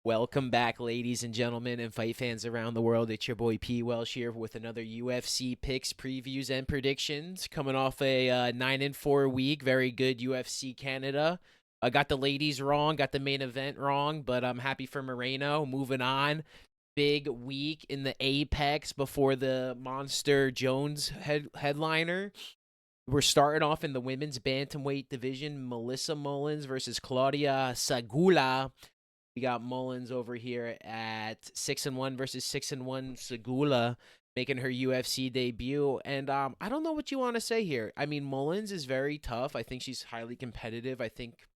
Welcome back, ladies and gentlemen, and fight fans around the world. It's your boy P. Welsh here with another UFC picks, previews, and predictions. Coming off a 9-4 week, very good UFC Canada. I got the ladies wrong, got the main event wrong, but I'm happy for Moreno. Moving on, big week in the Apex before the Monster Jones headliner. We're starting off in the women's bantamweight division. Melissa Mullins versus Claudia Sagula. We got Mullins over here at 6-1 versus 6-1 Segula making her UFC debut. And I don't know what you want to say here. I mean, Mullins is very tough. I think she's highly competitive. I think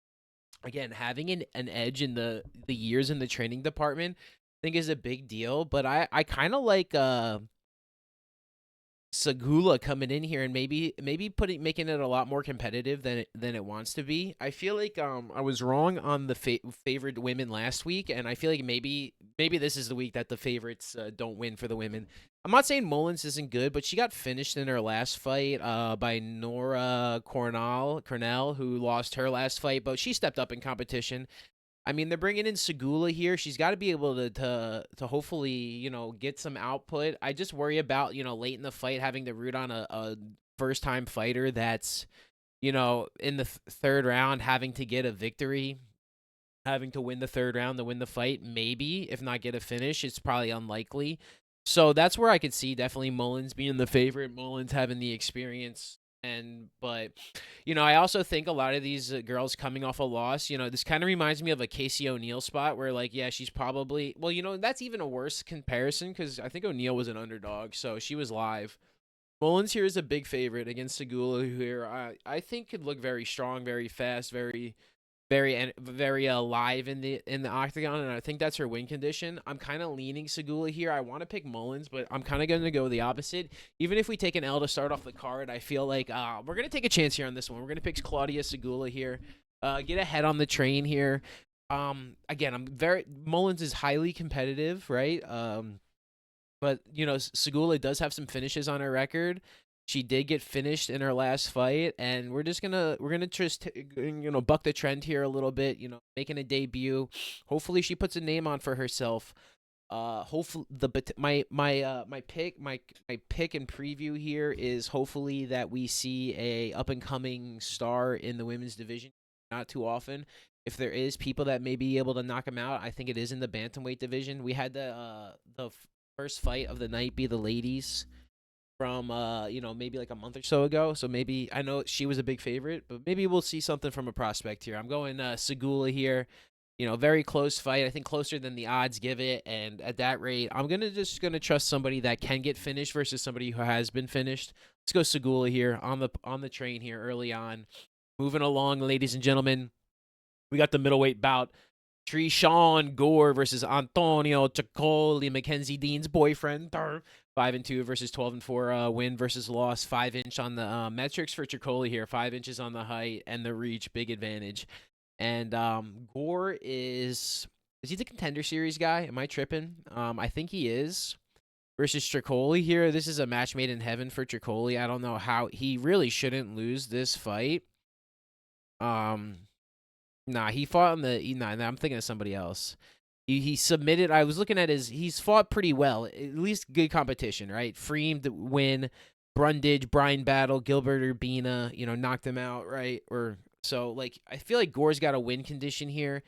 again, having an edge in the years in the training department I think is a big deal. But I kind of like Sagula coming in here and maybe making it a lot more competitive than it wants to be. I feel like I was wrong on the favored women last week, and I feel like maybe this is the week that the favorites don't win for the women. I'm not saying Mullins isn't good, but she got finished in her last fight by Nora Cornell, who lost her last fight, but she stepped up in competition. I mean, they're bringing in Segula here. She's got to be able to hopefully get some output. I just worry about late in the fight having to root on a first time fighter that's in the third round having to get a victory, having to win the third round to win the fight. Maybe if not get a finish, it's probably unlikely. So that's where I could see definitely Mullins being the favorite. Mullins having the experience. But I also think a lot of these girls coming off a loss, this kind of reminds me of a Casey O'Neill spot where, like, yeah, she's probably, well, that's even a worse comparison because I think O'Neill was an underdog, so she was live. Mullins here is a big favorite against Segula, who here I think could look very strong, very fast, very alive in the octagon, and I think that's her win condition. I'm kind of leaning Segula here. I want to pick Mullins, but I'm kind of going to go the opposite. Even if we take an L to start off the card, I feel like we're going to take a chance here on this one. We're going to pick Claudia Segula here. Get ahead on the train here. Again, Mullins is highly competitive, right? But Segula does have some finishes on her record. She did get finished in her last fight, and we're gonna just buck the trend here a little bit. Making a debut. Hopefully, she puts a name on for herself. Hopefully my pick and preview here is hopefully that we see a up and coming star in the women's division. Not too often. If there is people that may be able to knock them out, I think it is in the bantamweight division. We had the first fight of the night be the ladies from maybe like a month or so ago. So maybe I know she was a big favorite, but maybe we'll see something from a prospect here. I'm going Segula here. Very close fight. I think closer than the odds give it. And at that rate, I'm gonna trust somebody that can get finished versus somebody who has been finished. Let's go Segula here on the train here early on. Moving along, ladies and gentlemen. We got the middleweight bout. Tresean Gore versus Antonio Ciccoli, Mackenzie Dean's boyfriend. 5-2 versus 12-4 win versus loss. 5-inch on the metrics for Ciccoli here. 5 inches on the height and the reach, big advantage. And Gore is he the Contender Series guy? Am I tripping? I think he is. Versus Ciccoli here. This is a match made in heaven for Ciccoli. I don't know how he really shouldn't lose this fight. Nah, he fought on the. Nah, I'm thinking of somebody else. He submitted. I was looking at he's fought pretty well. At least good competition, right? Freem to win. Brundage, Brian Battle, Gilbert Urbina, knocked him out, right? Or so, like, I feel like Gore's got a win condition here.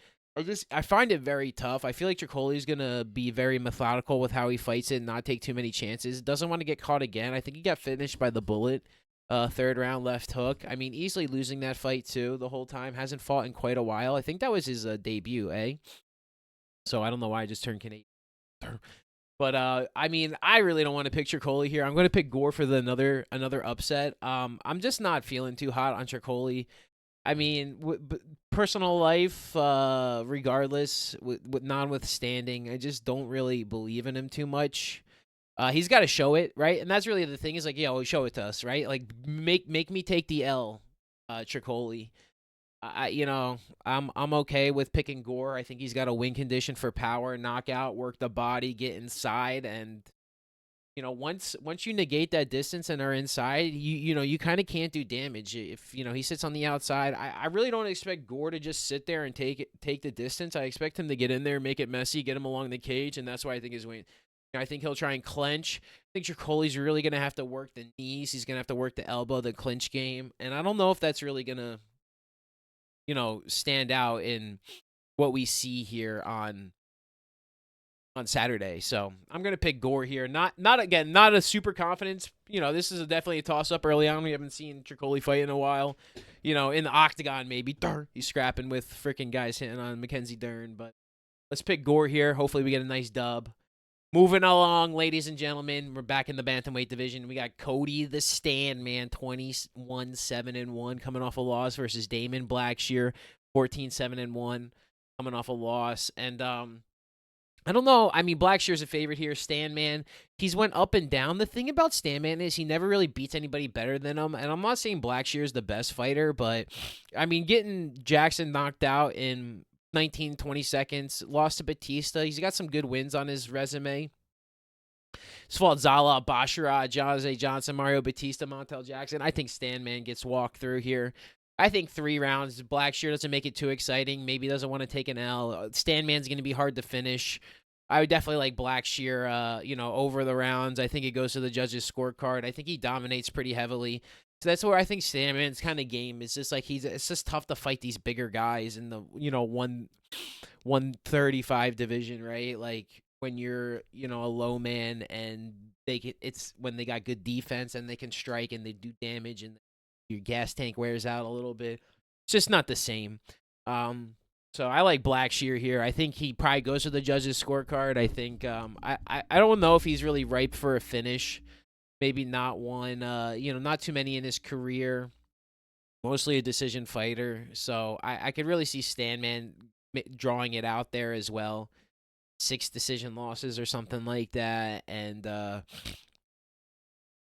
I find it very tough. I feel like Tricoli's gonna be very methodical with how he fights it and not take too many chances. Doesn't want to get caught again. I think he got finished by the bullet. Third round left hook. I mean, easily losing that fight too the whole time. Hasn't fought in quite a while. I think that was his debut, eh? So I don't know why I just turned Canadian. But I mean, I really don't want to pick Tricoli here. I'm going to pick Gore for another upset. I'm just not feeling too hot on Tricoli. I mean, personal life, regardless, with notwithstanding, I just don't really believe in him too much. He's got to show it, right? And that's really the thing is like, show it to us, right? Like, make me take the L, Tricoli. I'm okay with picking Gore. I think he's got a win condition for power, knockout, work the body, get inside, and Once you negate that distance and are inside, you kind of can't do damage. If he sits on the outside, I really don't expect Gore to just sit there and take the distance. I expect him to get in there, make it messy, get him along the cage, and that's why I think his win. I think he'll try and clinch. I think Tricoli's really gonna have to work the knees. He's gonna have to work the elbow, the clinch game, and I don't know if that's really gonna stand out in what we see here on Saturday. So I'm gonna pick Gore here. Not a super confidence. This is definitely a toss up early on. We haven't seen Tricoli fight in a while. In the octagon maybe. He's scrapping with freaking guys hitting on Mackenzie Dern. But let's pick Gore here. Hopefully we get a nice dub. Moving along, ladies and gentlemen, we're back in the bantamweight division. We got Cody the Stand Man, 21-7-1, coming off a loss versus Damon Blackshear, 14-7-1, coming off a loss. And I don't know. I mean, Blackshear's a favorite here. Stand Man, he's went up and down. The thing about Stand Man is he never really beats anybody better than him. And I'm not saying Blackshear is the best fighter, but I mean, getting Jackson knocked out in 19, 20 seconds, lost to Batista. He's got some good wins on his resume. He's fought Zala, Bashara, Jose Johnson, Mario Batista, Montel Jackson. I think Stand Man gets walked through here. I think 3 rounds. Blackshear doesn't make it too exciting. Maybe doesn't want to take an L. Stand Man's going to be hard to finish. I would definitely like Blackshear, over the rounds. I think it goes to the judges' scorecard. I think he dominates pretty heavily. So that's where I think Stand Man's kind of game is just like it's just tough to fight these bigger guys in the 135 division, right? Like when you're a low man and it's when they got good defense and they can strike and they do damage and your gas tank wears out a little bit. It's just not the same. So I like Blackshear here. I think he probably goes to the judges' scorecard. I think I don't know if he's really ripe for a finish. Maybe not one. Not too many in his career. Mostly a decision fighter. So I could really see Stand Man drawing it out there as well. 6 decision losses or something like that. And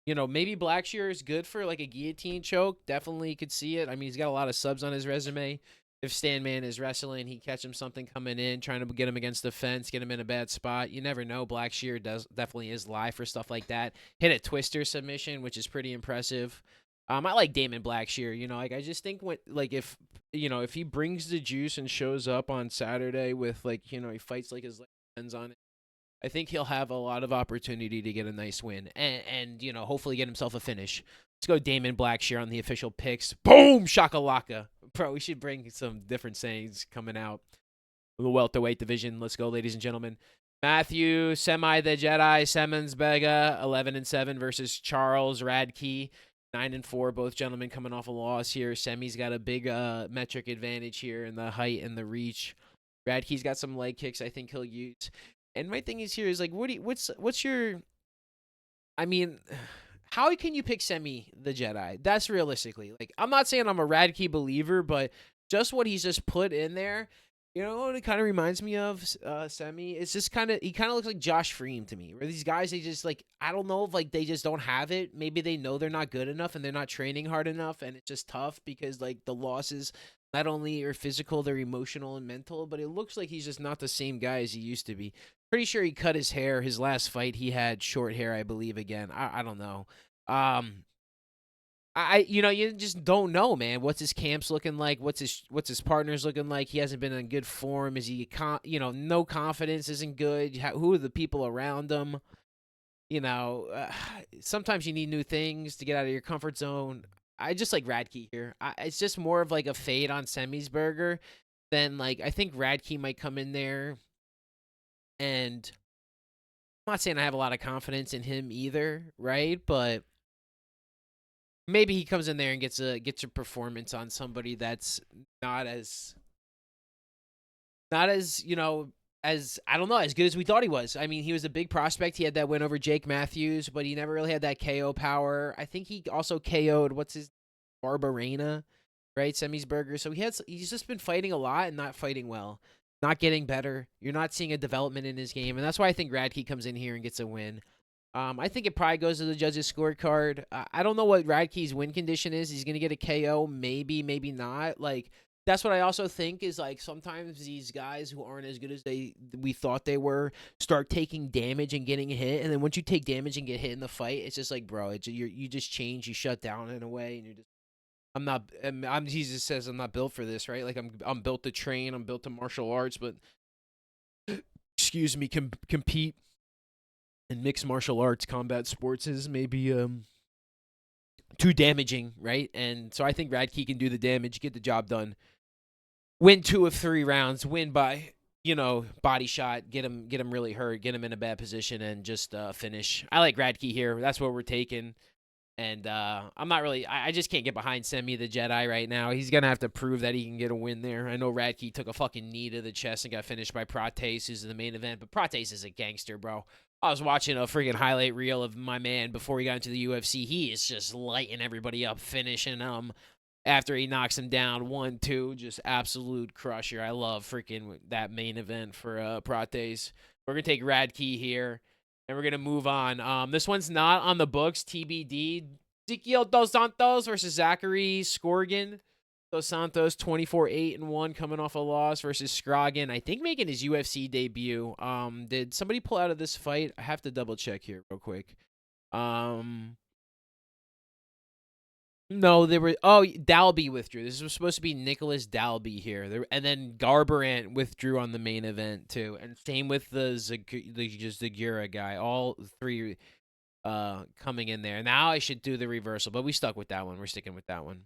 maybe Blackshear is good for like a guillotine choke. Definitely could see it. I mean, he's got a lot of subs on his resume. If Stand Man is wrestling, he catch him something coming in, trying to get him against the fence, get him in a bad spot. You never know. Blackshear definitely is live for stuff like that. Hit a twister submission, which is pretty impressive. I like Damon Blackshear. I just think if he brings the juice and shows up on Saturday with he fights like his legs on it. I think he'll have a lot of opportunity to get a nice win and hopefully get himself a finish. Let's go Damon Blackshear on the official picks. Boom! Shakalaka. Bro, we should bring some different sayings coming out. The welterweight division. Let's go, ladies and gentlemen. Matthew, Semi the Jedi, Simmons Bega, 11-7 versus Charles Radke, 9-4. Both gentlemen coming off a loss here. Semi's got a big metric advantage here in the height and the reach. Radke's got some leg kicks I think he'll use. And my thing is here is what's your? I mean, how can you pick Semi the Jedi? That's realistically I'm not saying I'm a Radke believer, but just what he's just put in there, what it kind of reminds me of Semi. It's just he kind of looks like Josh Freem to me. Where these guys they just I don't know if they just don't have it. Maybe they know they're not good enough and they're not training hard enough, and it's just tough because the losses. Not only are physical, they're emotional and mental, but it looks like he's just not the same guy as he used to be. Pretty sure he cut his hair. His last fight, he had short hair, I believe, again. I don't know. You just don't know, man. What's his camps looking like? What's his partners looking like? He hasn't been in good form. Is he, no confidence isn't good. Who are the people around him? Sometimes you need new things to get out of your comfort zone. I just like Radke here. It's just more of a fade on Semi's burger than I think Radke might come in there, and I'm not saying I have a lot of confidence in him either, right? But maybe he comes in there and gets a performance on somebody that's not as as I don't know, as good as we thought he was. I mean, he was a big prospect. He had that win over Jake Matthews, but he never really had that KO power. I think he also KO'd Barbarena, right? Semi's burger. So he's just been fighting a lot and not fighting well, not getting better. You're not seeing a development in his game, and that's why I think Radke comes in here and gets a win. I think it probably goes to the judges' scorecard. I don't know what Radke's win condition is. He's gonna get a KO, maybe, maybe not. that's what I also think is like sometimes these guys who aren't as good as we thought they were start taking damage and getting hit, and then once you take damage and get hit in the fight, it's just like, bro, you just change, you shut down in a way, and you're just I'm Jesus says I'm not built for this, right? Like I'm built to train, I'm built to martial arts, but excuse me, compete in mixed martial arts, combat sports is maybe too damaging, right? And so I think Radke can do the damage, get the job done, win 2 of 3 rounds, win by body shot, get him really hurt, get him in a bad position, and just finish. I like Radke here. That's what we're taking. And I'm not really. I just can't get behind Semi the Jedi right now. He's gonna have to prove that he can get a win there. I know Radke took a fucking knee to the chest and got finished by Prates, who's in the main event. But Prates is a gangster, bro. I was watching a freaking highlight reel of my man before he got into the UFC. He is just lighting everybody up, finishing after he knocks him down 1-2, just absolute crusher. I love freaking that main event for Prates. We're gonna take Radke here. And we're going to move on. This one's not on the books. TBD. Ezekiel Dos Santos versus Zachary Scorgan. Dos Santos 24-8-1 coming off a loss versus Scroggin. I think making his UFC debut. Did somebody pull out of this fight? I have to double check here real quick. No, they were. Oh, Dalby withdrew. This was supposed to be Nicholas Dalby here, and then Garbrandt withdrew on the main event too, and same with the Zagura guy. All three coming in there. Now I should do the reversal, but we stuck with that one. We're sticking with that one.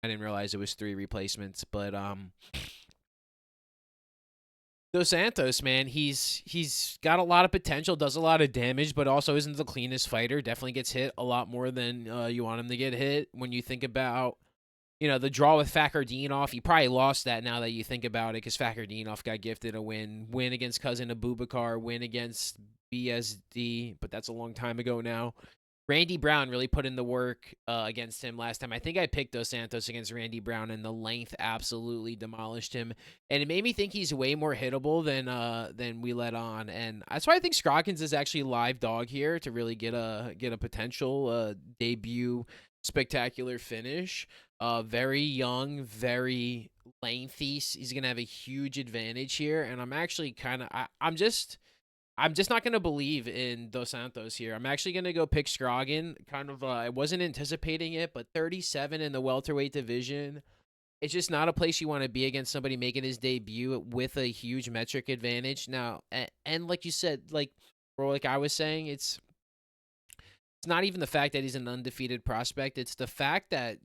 I didn't realize it was 3 replacements, but Dos Santos, man, he's got a lot of potential, does a lot of damage, but also isn't the cleanest fighter. Definitely gets hit a lot more than you want him to get hit. When you think about, the draw with Fakhardinov, he probably lost that now that you think about it, because Fakhardinov got gifted a win against cousin Abubakar, win against BSD, but that's a long time ago now. Randy Brown really put in the work against him last time. I think I picked Dos Santos against Randy Brown, and the length absolutely demolished him. And it made me think he's way more hittable than we let on. And that's why I think Scroggins is actually live dog here to really get a potential debut spectacular finish. Very young, very lengthy. He's gonna have a huge advantage here. And I'm actually I'm just not going to believe in Dos Santos here. I'm actually going to go pick Scroggin. I wasn't anticipating it, but 37 in the welterweight division. It's just not a place you want to be against somebody making his debut with a huge metric advantage. Now, and like you said, or like I was saying, it's not even the fact that he's an undefeated prospect. It's the fact that,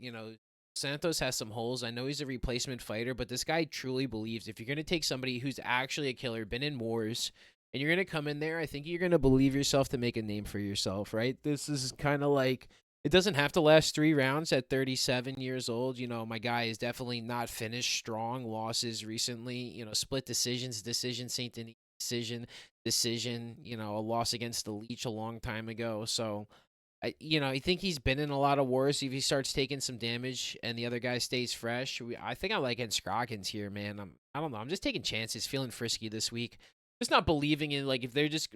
Santos has some holes. I know he's a replacement fighter, but this guy truly believes if you're going to take somebody who's actually a killer, been in wars, and you're going to come in there, I think you're going to believe yourself to make a name for yourself, right? This is kind of like, it doesn't have to last 3 rounds at 37 years old. My guy is definitely not finished strong. Losses recently, split decisions, Saint Denis decision, a loss against the Leech a long time ago. So, I think he's been in a lot of wars. If he starts taking some damage and the other guy stays fresh, I think I like Scroggins here, man. I don't know. I'm just taking chances, feeling frisky this week. Just not believing in, if they're just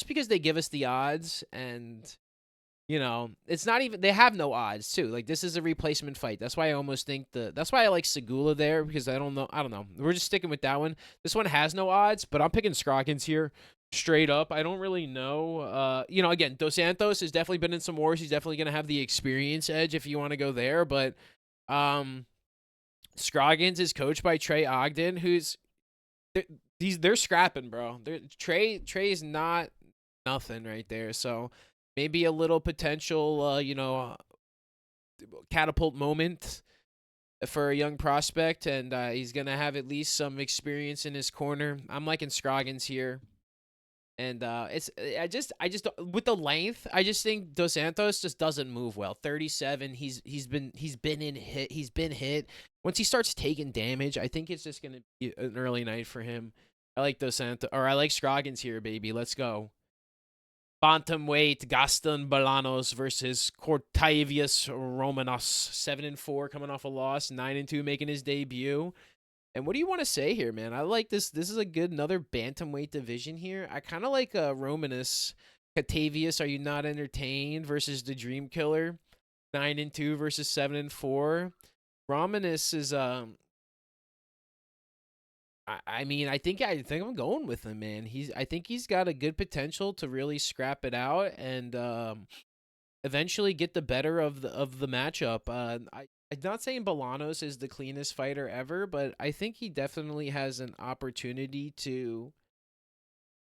because they give us the odds, and it's not even, they have no odds too. This is a replacement fight. That's why I almost think that's why I like Segula there, because I don't know. We're just sticking with that one. This one has no odds, but I'm picking Scroggins here straight up. I don't really know. Again, Dos Santos has definitely been in some wars. He's definitely going to have the experience edge if you want to go there, but Scroggins is coached by Trey Ogden, who's they're scrapping, bro. Trey's not nothing right there. So maybe a little potential, catapult moment for a young prospect, and he's gonna have at least some experience in his corner. I'm liking Scroggins here, and I just with the length, I just think Dos Santos just doesn't move well. 37, he's been hit. Once he starts taking damage, I think it's just gonna be an early night for him. I like Dos Santos, or I like Scroggins here, baby. Let's go. Bantamweight, Gaston Bolanos versus Cortavius Romanos. 7-4 coming off a loss, 9-2 making his debut. And what do you want to say here, man? I like this. This is another bantamweight division here. I kind of like Romanus. Catavius, are you not entertained versus the Dream Killer? 9-2 versus 7-4. Romanus is I mean, I think I'm going with him, man. I think he's got a good potential to really scrap it out and eventually get the better of the matchup. I'm not saying Bolanos is the cleanest fighter ever, but I think he definitely has an opportunity to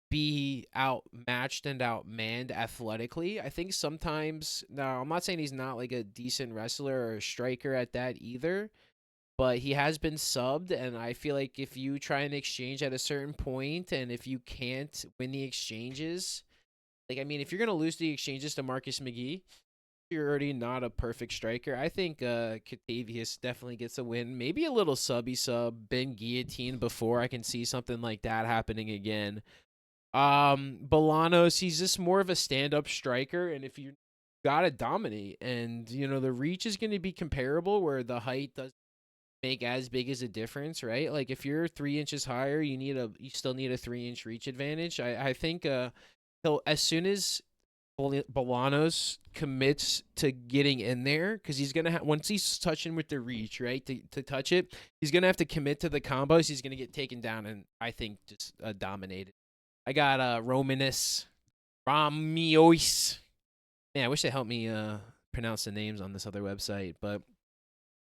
be outmatched and outmanned athletically. I think sometimes, now I'm not saying he's not like a decent wrestler or a striker at that either, but he has been subbed, and I feel like if you try and exchange at a certain point, and if you can't win the exchanges, like I mean, if you're gonna lose the exchanges to Marcus McGee, you're already not a perfect striker. I think Catavius definitely gets a win. Maybe a little subby sub, been guillotine before. I can see something like that happening again. Bolanos, he's just more of a stand-up striker, and if you gotta dominate, and the reach is going to be comparable, where the height doesn't make as big as a difference, right? Like if you're 3 inches higher, you still need a 3 inch reach advantage. I think he'll, as soon as Bolanos commits to getting in there, because he's gonna once he's touching with the reach, right, to touch it, he's gonna have to commit to the combos. He's gonna get taken down, and I think just dominated. I got Romanus Ramiois. Man, I wish they helped me pronounce the names on this other website, but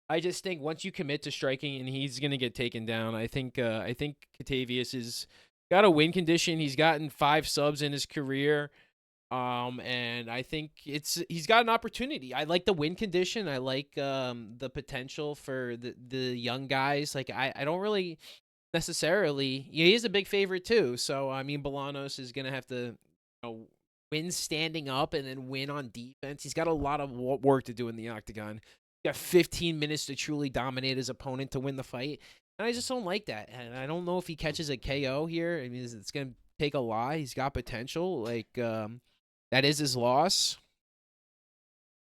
I just think once you commit to striking and he's gonna get taken down, I think Catavius is got a win condition. He's gotten 5 subs in his career. And I think he's got an opportunity. I like the win condition. I like the potential for the young guys. Like I don't really necessarily. Yeah, he is a big favorite too. So I mean, Bolanos is gonna have to win standing up and then win on defense. He's got a lot of work to do in the octagon. He's got 15 minutes to truly dominate his opponent to win the fight. And I just don't like that. And I don't know if he catches a KO here. I mean, it's gonna take a lot. He's got potential. Like that is his loss.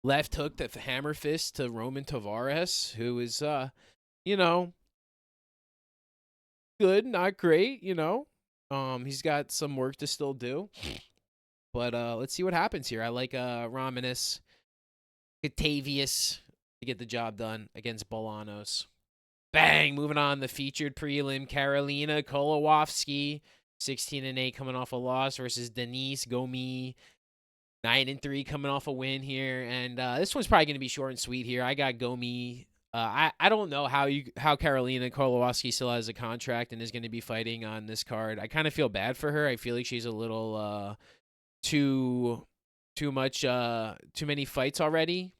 Left hook to hammer fist to Roman Tavares, who is you know, good, not great, He's got some work to still do. But let's see what happens here. I like Romanus Catavius to get the job done against Bolanos. Bang! Moving on, the featured prelim, Karolina Kowalski, 16-8 coming off a loss versus Denise Gomi, 9-3 coming off a win here. And this one's probably going to be short and sweet here. I got Gomi. I don't know how Karolina Kowalski still has a contract and is going to be fighting on this card. I kind of feel bad for her. I feel like she's a little too many fights already.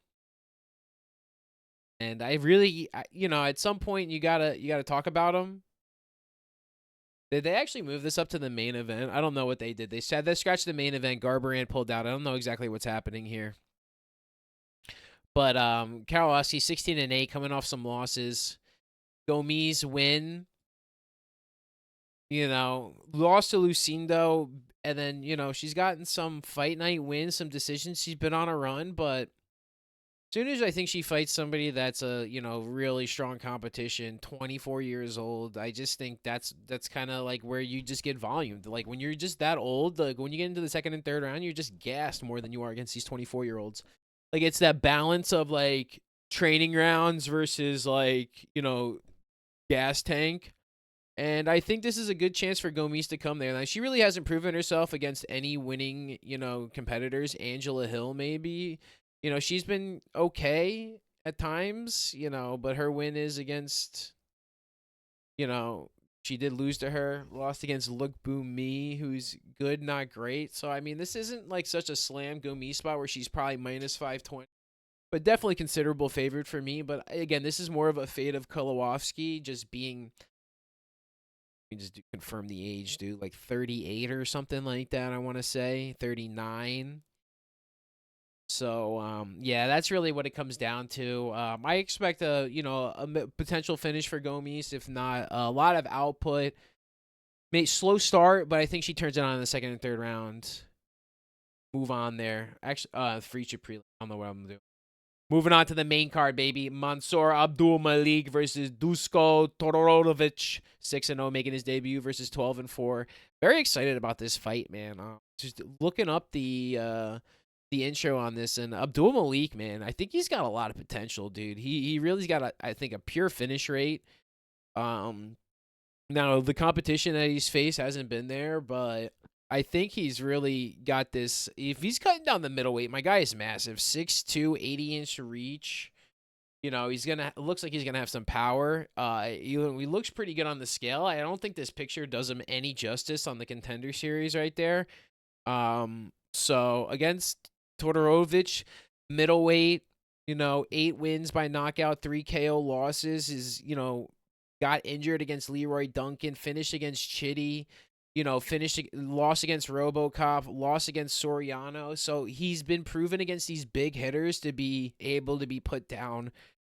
And I really, at some point you gotta talk about them. Did they actually move this up to the main event? I don't know what they did. They said they scratched the main event. Garbrandt pulled out. I don't know exactly what's happening here. But Karolowski 16-8 coming off some losses. Gomes win. Lost to Lucindo, and then she's gotten some fight night wins, some decisions. She's been on a run, but soon as I think she fights somebody that's a really strong competition, 24 years old, I just think that's kind of like where you just get volumed. Like when you're just that old, like when you get into the second and third round, you're just gassed more than you are against these 24-year-olds. Like it's that balance of like training rounds versus like gas tank. And I think this is a good chance for Gomes to come there. Now, she really hasn't proven herself against any winning, competitors. Angela Hill, maybe. She's been okay at times, but her win is against, she did lose to her. Lost against Look Boom Me, who's good, not great. So, I mean, this isn't like such a slam Gomes spot where she's probably minus 520. But definitely considerable favorite for me. But again, this is more of a fate of Kowalski just being. Let me just confirm the age, dude. Like 38 or something like that, I want to say. 39. So, yeah, that's really what it comes down to. I expect a potential finish for Gomes, if not a lot of output. Slow start, but I think she turns it on in the second and third round. Move on there. Actually, free chip pre. I don't know what I'm going to do. Moving on to the main card, baby. Mansour Abdul Malik versus Dusko Todorovic. 6-0, making his debut versus 12-4. Very excited about this fight, man. Just looking up the intro on this, and Abdul Malik, man, I think he's got a lot of potential, dude. He really's got I think a pure finish rate. Now, the competition that he's faced hasn't been there, but I think he's really got this. If he's cutting down the middleweight, my guy is massive, 6'2", 80-inch reach. He's gonna looks like he's gonna have some power. He looks pretty good on the scale. I don't think this picture does him any justice on the Contender Series right there. So against Todorovic, middleweight, 8 wins by knockout, 3 KO losses. Got injured against Leroy Duncan, finished against Chitty, lost against RoboCop, lost against Soriano. So he's been proven against these big hitters to be able to be put down.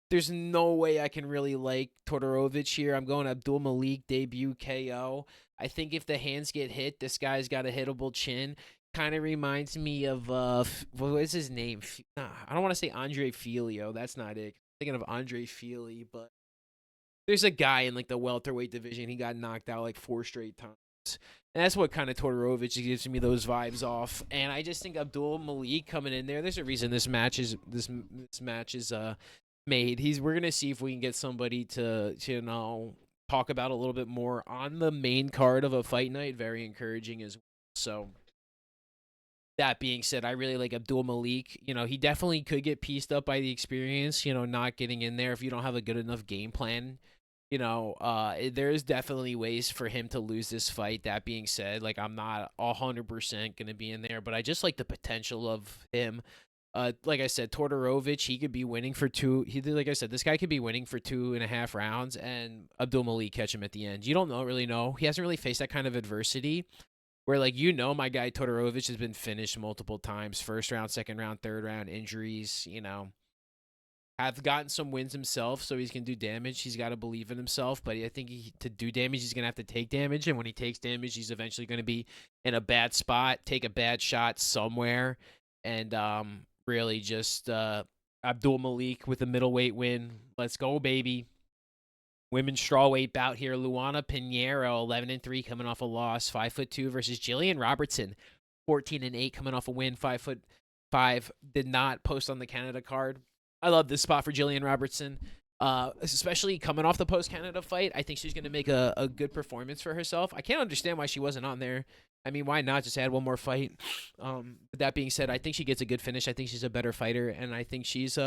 There's no way I can really like Todorovic here. I'm going Abdul Malik, debut KO. I think if the hands get hit, this guy's got a hittable chin. Kind of reminds me of, what is his name? I don't want to say Andre Filio. That's not it. I'm thinking of Andre Fili, but there's a guy in like the welterweight division. He got knocked out like 4 straight times. And that's what kind of Todorovic gives me those vibes off. And I just think Abdul Malik coming in there. There's a reason this match is made. We're gonna see if we can get somebody to talk about a little bit more on the main card of a fight night. Very encouraging as well. So that being said, I really like Abdul Malik. He definitely could get pieced up by the experience, not getting in there if you don't have a good enough game plan. There's definitely ways for him to lose this fight. That being said, like, I'm not 100% going to be in there, but I just like the potential of him. Like I said, Todorovic, he could be winning for two. Like I said, this guy could be winning for 2.5 rounds, and Abdul Malik catch him at the end. You don't really know. He hasn't really faced that kind of adversity where, like, my guy Todorovic has been finished multiple times. First round, second round, third round, injuries, have gotten some wins himself, so he's going to do damage. He's got to believe in himself, but I think to do damage, he's going to have to take damage, and when he takes damage, he's eventually going to be in a bad spot, take a bad shot somewhere, and really just Abdul Malik with a middleweight win. Let's go, baby. Women's strawweight bout here. Luana Pinheiro, 11-3, coming off a loss. 5'2" versus Jillian Robertson, 14-8, coming off a win. 5'5", did not post on the Canada card. I love this spot for Jillian Robertson, especially coming off the post-Canada fight. I think she's going to make a good performance for herself. I can't understand why she wasn't on there. I mean, why not just add one more fight? But that being said, I think she gets a good finish. I think she's a better fighter, and I think she's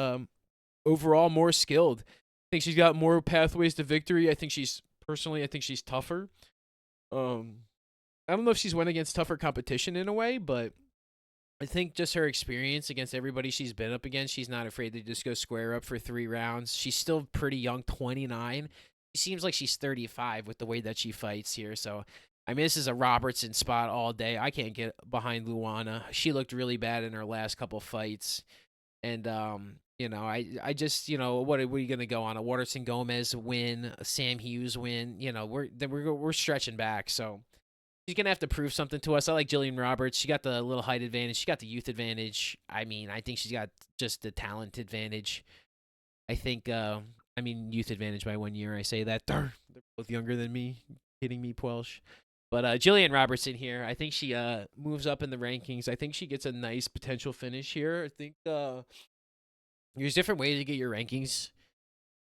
overall more skilled. I think she's got more pathways to victory. I think she's tougher. I don't know if she's went against tougher competition in a way, but I think just her experience against everybody she's been up against, she's not afraid to just go square up for 3 rounds. She's still pretty young, 29. She seems like she's 35 with the way that she fights here. So, I mean, this is a Robertson spot all day. I can't get behind Luana. She looked really bad in her last couple fights. And, I just, what are we going to go on? A Waterson Gomez win, a Sam Hughes win? We're stretching back. So, she's going to have to prove something to us. I like Jillian Roberts. She got the little height advantage. She got the youth advantage. I mean, I think she's got just the talent advantage. I think, youth advantage by 1 year. I say that. They're both younger than me. Kidding me, Puelsh. But Jillian Robertson here, I think she moves up in the rankings. I think she gets a nice potential finish here. I think there's different ways to get your rankings.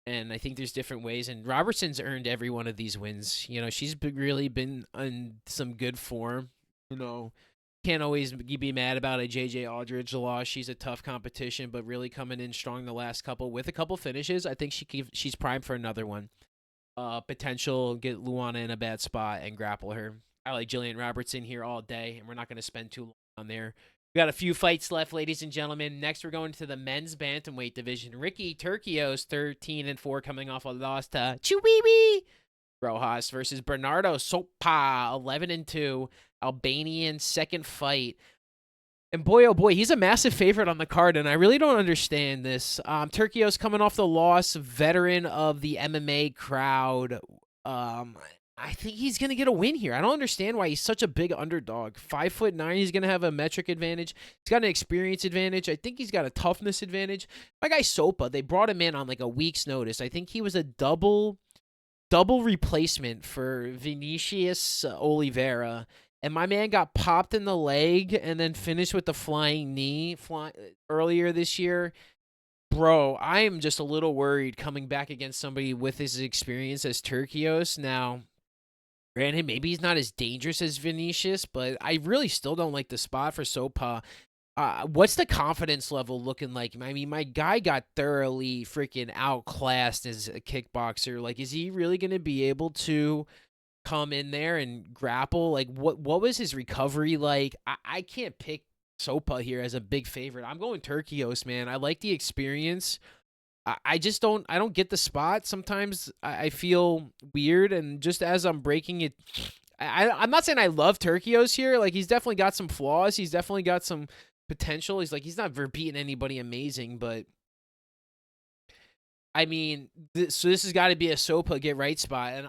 And I think there's different ways. And Robertson's earned every one of these wins. She's really been in some good form. Can't always be mad about a J.J. Aldridge loss. She's a tough competition, but really coming in strong the last couple with a couple finishes. I think she's primed for another one. Potential, get Luana in a bad spot and grapple her. I like Jillian Robertson here all day, and we're not going to spend too long on there. We got a few fights left, ladies and gentlemen. Next, we're going to the men's bantamweight division. Ricky Turcios, 13-4, coming off a loss to Chiwiwi Rojas versus Bernardo Sopa, 11-2, Albanian second fight. And boy, oh boy, he's a massive favorite on the card, and I really don't understand this. Turcios coming off the loss, veteran of the MMA crowd. I think he's going to get a win here. I don't understand why he's such a big underdog. 5'9", he's going to have a metric advantage. He's got an experience advantage. I think he's got a toughness advantage. My guy Sopa, they brought him in on like a week's notice. I think he was a double replacement for Vinicius Oliveira. And my man got popped in the leg and then finished with the flying knee earlier this year. Bro, I am just a little worried coming back against somebody with his experience as Turcios. Now, Granted, maybe he's not as dangerous as Vinicius, but I really still don't like the spot for Sopa. What's the confidence level looking like? I mean, my guy got thoroughly freaking outclassed as a kickboxer. Like, is he really going to be able to come in there and grapple? Like, what was his recovery like? I can't pick Sopa here as a big favorite. I'm going Turkios, man. I like the experience. I just don't get the spot. Sometimes I feel weird, and just as I'm breaking it, I'm not saying I love Turkios here. Like, he's definitely got some flaws. He's definitely got some potential. He's not beating anybody amazing, but I mean, so this has got to be a Sopa get right spot, and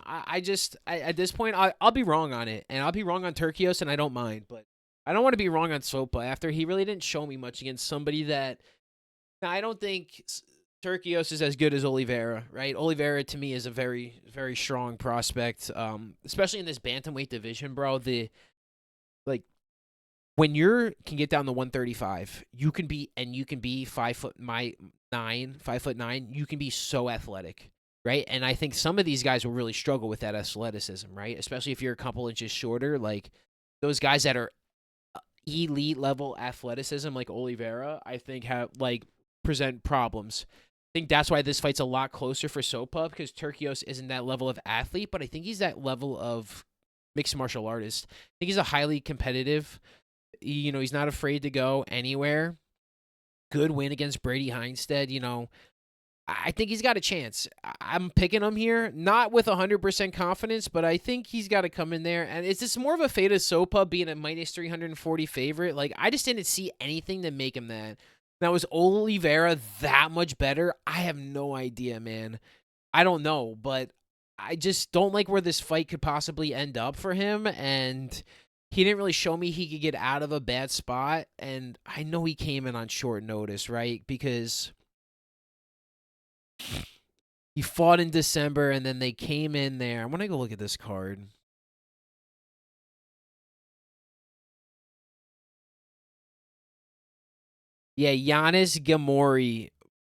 at this point I'll be wrong on it, and I'll be wrong on Turkios, and I don't mind, but I don't want to be wrong on Sopa after he really didn't show me much against somebody that. Now, I don't think Turkios is as good as Oliveira, right? Oliveira to me is a very, very strong prospect, especially in this bantamweight division, bro. Like when you can get down to 135, you can be 5'9". You can be so athletic, right? And I think some of these guys will really struggle with that athleticism, right? Especially if you're a couple inches shorter, like those guys that are elite level athleticism, like Oliveira, I think have like present problems. I think that's why this fight's a lot closer for Sopa, because Turkios isn't that level of athlete, but I think he's that level of mixed martial artist. I think he's a highly competitive. He's not afraid to go anywhere. Good win against Brady Heinstead. I think he's got a chance. I'm picking him here, not with 100% confidence, but I think he's got to come in there. And it's just more of a fate of Sopa being a minus 340 favorite. Like, I just didn't see anything to make him that. Now, is Oliveira that much better? I have no idea, man. I don't know, but I just don't like where this fight could possibly end up for him. And he didn't really show me he could get out of a bad spot. And I know he came in on short notice, right? Because he fought in December, and then they came in there. I want to go look at this card. Yeah, Giannis Gamori.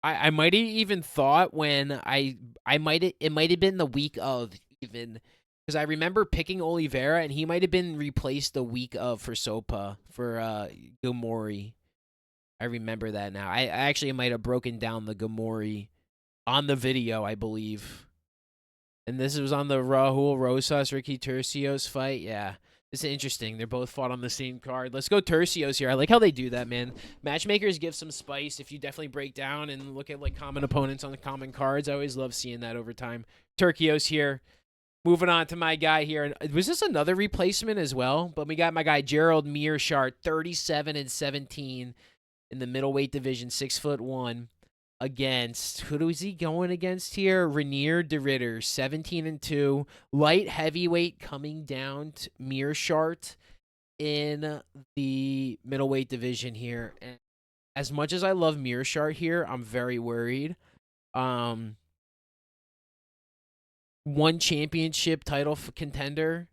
I might have even thought when I might it might have been the week of, even because I remember picking Oliveira, and he might have been replaced the week of for Sopa for Gamori. I remember that now. I actually might have broken down the Gamori on the video, I believe. And this was on the Rahul Rosas Ricky Turcios fight. Yeah. This is interesting. They're both fought on the same card. Let's go Turcios here. I like how they do that, man. Matchmakers give some spice if you definitely break down and look at like common opponents on the common cards. I always love seeing that over time. Turcios here. Moving on to my guy here. Was this another replacement as well? But we got my guy Gerald Mearshart, 37-17 in the middleweight division, 6'1", against, who is he going against here? Rainier de Ritter, 17-2, light heavyweight, coming down to Mearshart in the middleweight division here. And as much as I love Mearshart here, I'm very worried. One championship title contender,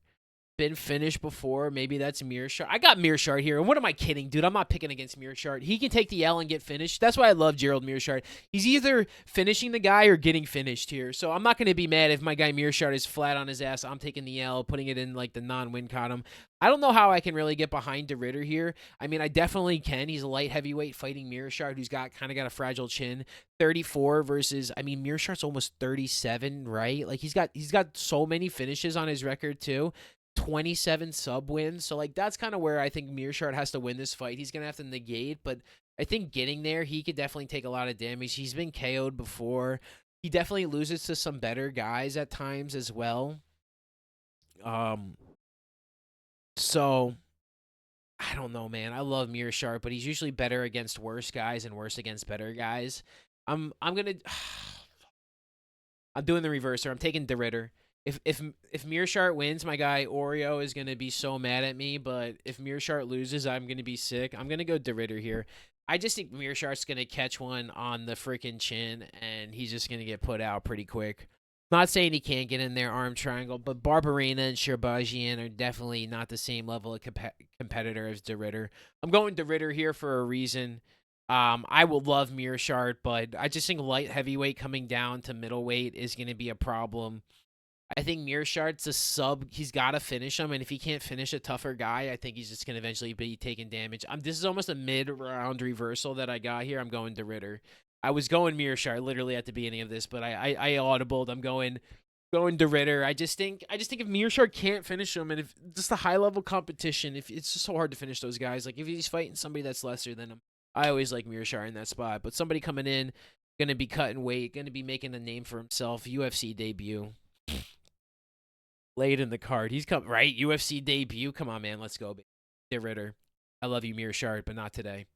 been finished before. Maybe that's Mearshart. I got Mearshart here. And what am I kidding, dude? I'm not picking against Mearshart. He can take the L and get finished. That's why I love Gerald Mearshart. He's either finishing the guy or getting finished here. So I'm not going to be mad if my guy Mearshart is flat on his ass. I'm taking the L, putting it in like the non-win column. I don't know how I can really get behind De Ritter here. I mean, I definitely can. He's a light heavyweight fighting Mearshart, who's got a fragile chin. 34 versus, I mean, Mearshart's almost 37, right? Like he's got so many finishes on his record too. 27 sub wins. So like that's kind of where I think Mearshart has to win this fight. He's going to have to negate, but I think getting there, he could definitely take a lot of damage. He's been KO'd before. He definitely loses to some better guys at times as well. So I don't know, man. I love Mearshart, but he's usually better against worse guys and worse against better guys. I'm gonna I'm doing the reverse here. I'm taking De Ritter. If Mearshart wins, my guy Oreo is gonna be so mad at me. But if Mearshart loses, I'm gonna be sick. I'm gonna go De Ritter here. I just think Mearshart's gonna catch one on the freaking chin, and he's just gonna get put out pretty quick. Not saying he can't get in there arm triangle, but Barberena and Sherbajian are definitely not the same level of competitor as De Ritter. I'm going De Ritter here for a reason. I will love Mearshart, but I just think light heavyweight coming down to middleweight is going to be a problem. I think Mearshard's a sub. He's got to finish him, and if he can't finish a tougher guy, I think he's just going to eventually be taking damage. This is almost a mid-round reversal that I got here. I'm going to Ritter. I was going Mearshard literally at the beginning of this, but I audibled. I'm going to Ritter. I just think if Mearshard can't finish him, and if just the high level competition, if it's just so hard to finish those guys. Like if he's fighting somebody that's lesser than him, I always like Mearshard in that spot. But somebody coming in, gonna be cutting weight, gonna be making a name for himself. UFC debut. Late in the card. He's come right. UFC debut. Come on, man. Let's go. Get Ritter. I love you, Mearshard, but not today.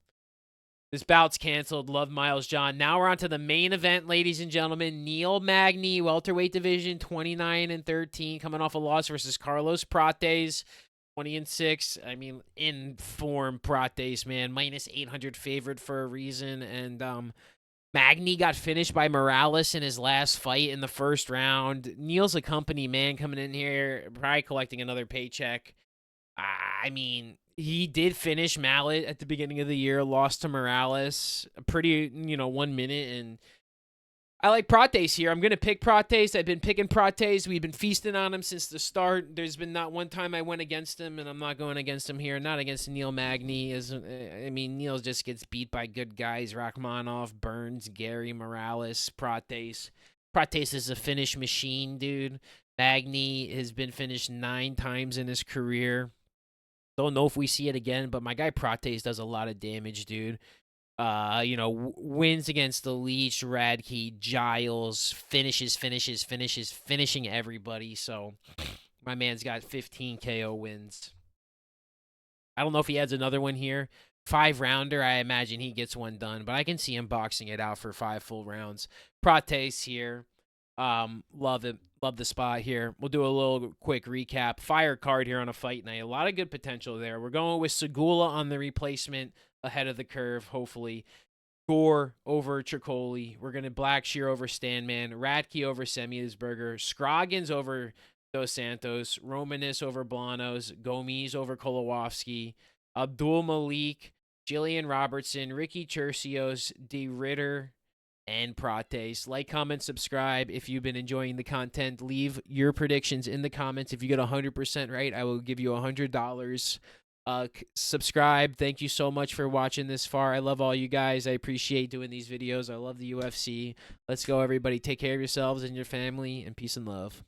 This bout's canceled. Love Miles John. Now we're on to the main event, ladies and gentlemen. Neil Magny, welterweight division, 29-13, coming off a loss versus Carlos Prates, 20-6. I mean, in form, Prates, man, minus 800 favored for a reason. And Magny got finished by Morales in his last fight in the first round. Neil's a company man coming in here, probably collecting another paycheck. I mean, he did finish Mallet at the beginning of the year, lost to Morales, a pretty, 1 minute. And I like Prates here. I'm going to pick Prates. I've been picking Prates. We've been feasting on him since the start. There's been not one time I went against him, and I'm not going against him here. Not against Neil Magny. Neil just gets beat by good guys. Rachmanov, Burns, Gary, Morales, Prates. Prates is a finish machine, dude. Magny has been finished 9 times in his career. Don't know if we see it again, but my guy Prates does a lot of damage, dude. Wins against the Leech, Radke, Giles, finishing everybody. So my man's got 15 KO wins. I don't know if he adds another one here. 5-rounder, I imagine he gets one done, but I can see him boxing it out for 5 full rounds. Prates here. Love it. Love the spot here. We'll do a little quick recap. Fire card here on a fight night. A lot of good potential there. We're going with Segula on the replacement ahead of the curve, hopefully. Gore over Tricoli. We're going to Blackshear over Stanman. Radke over Semiasberger. Scroggins over Dos Santos. Romanis over Blanos. Gomes over Kolowski. Abdul Malik. Jillian Robertson. Ricky Tercios. De Ritter. And Prates. Like, comment, subscribe if you've been enjoying the content. Leave your predictions in the comments. If you get 100% right, I will give you $100. Subscribe. Thank you so much for watching this far. I love all you guys. I appreciate doing these videos. I love the UFC. Let's go, everybody. Take care of yourselves and your family, and peace and love.